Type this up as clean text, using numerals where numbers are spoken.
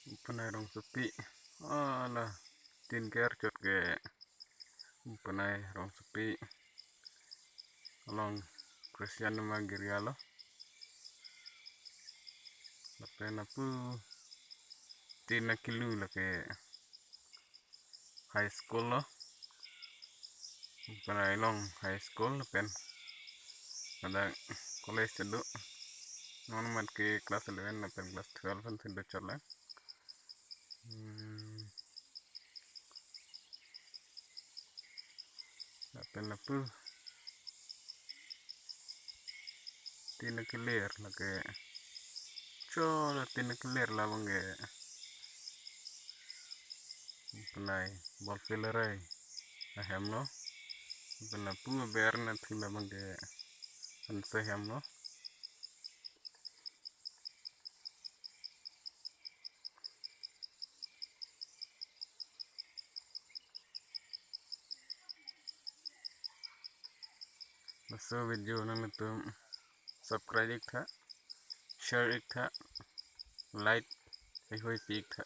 Umpanai rongsopi. Alah, tin ker cot ke umpanai rongsopi. Along Kristian magirialo. Lapena pu tin na kilu la ke high school lo. Umpanai long high school pen. Ada college cedu. Non mat ke kelas 11 pen kelas 12 pen sudah colan. Lapena pu tin clear la ke chola tin clear la bangge umpanai bol filerai ahem no. Pena pu ber na thila bangge anse hem no. Maso video na tum subscribe ik tha, share ik tha, like ai hoi pik tha.